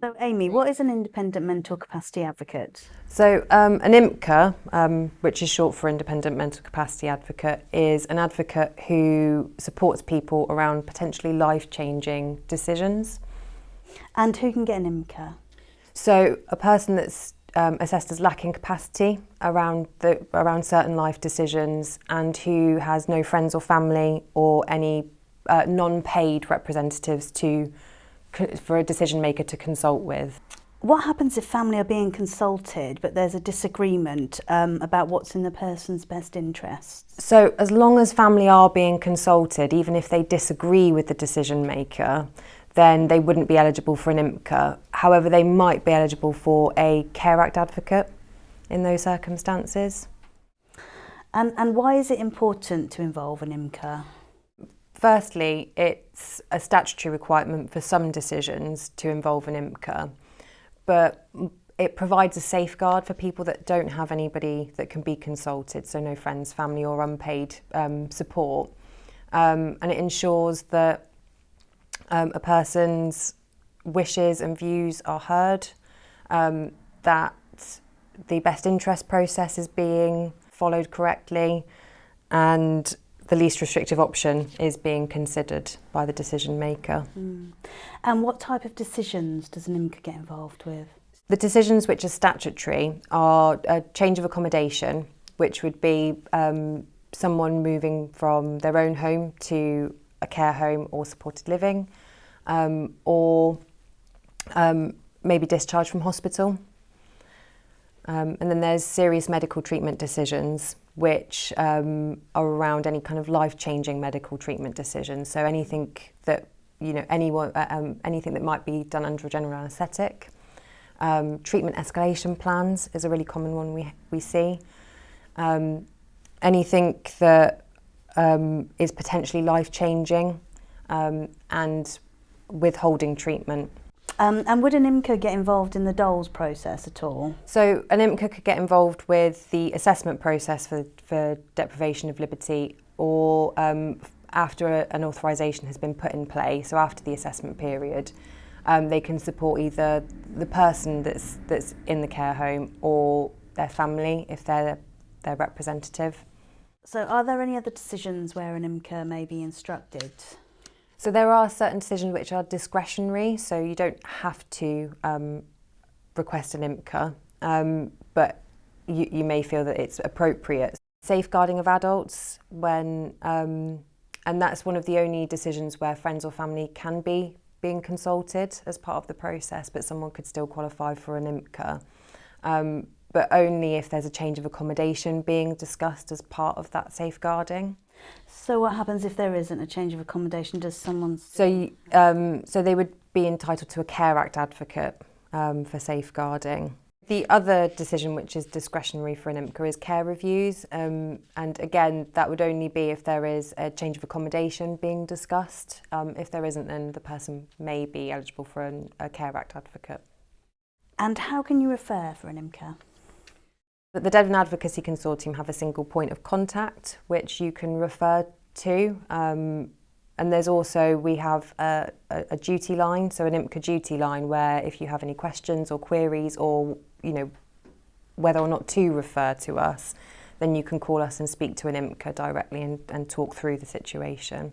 So Amy, what is an independent mental capacity advocate? So an IMCA, which is short for Independent Mental Capacity Advocate, is an advocate who supports people around potentially life-changing decisions. And who can get an IMCA? So a person that's assessed as lacking capacity around certain life decisions and who has no friends or family or any non-paid representatives for a decision maker to consult with. What happens if family are being consulted but there's a disagreement about what's in the person's best interests? So as long as family are being consulted, even if they disagree with the decision maker, then they wouldn't be eligible for an IMCA. However, they might be eligible for a Care Act advocate in those circumstances. And why is it important to involve an IMCA? Firstly, it's a statutory requirement for some decisions to involve an IMCA, but it provides a safeguard for people that don't have anybody that can be consulted, so no friends, family or unpaid support. And it ensures that a person's wishes and views are heard, that the best interest process is being followed correctly, and the least restrictive option is being considered by the decision maker. And what type of decisions does an IMCA get involved with? The decisions which are statutory are a change of accommodation, which would be someone moving from their own home to a care home or supported living, or maybe discharge from hospital. And then there's serious medical treatment decisions, which are around any kind of life-changing medical treatment decisions. So anything that, anything that might be done under a general anaesthetic. Treatment escalation plans is a really common one we see. Anything that is potentially life-changing and withholding treatment. And would an IMCA get involved in the DOLS process at all? So an IMCA could get involved with the assessment process for deprivation of liberty, or after an authorisation has been put in play, so after the assessment period, they can support either the person that's in the care home or their family if they're their representative. So are there any other decisions where an IMCA may be instructed? So there are certain decisions which are discretionary, so you don't have to request an IMCA, but you may feel that it's appropriate. Safeguarding of adults, and that's one of the only decisions where friends or family can be being consulted as part of the process, but someone could still qualify for an IMCA, but only if there's a change of accommodation being discussed as part of that safeguarding. So what happens if there isn't a change of accommodation? Does someone... So they would be entitled to a Care Act advocate for safeguarding. The other decision which is discretionary for an IMCA is care reviews, and again that would only be if there is a change of accommodation being discussed. If there isn't, then the person may be eligible for a Care Act advocate. And how can you refer for an IMCA? But the Devon Advocacy Consortium have a single point of contact which you can refer to, and there's also, we have a duty line, so an IMCA duty line, where if you have any questions or queries or whether or not to refer to us, then you can call us and speak to an IMCA directly and talk through the situation.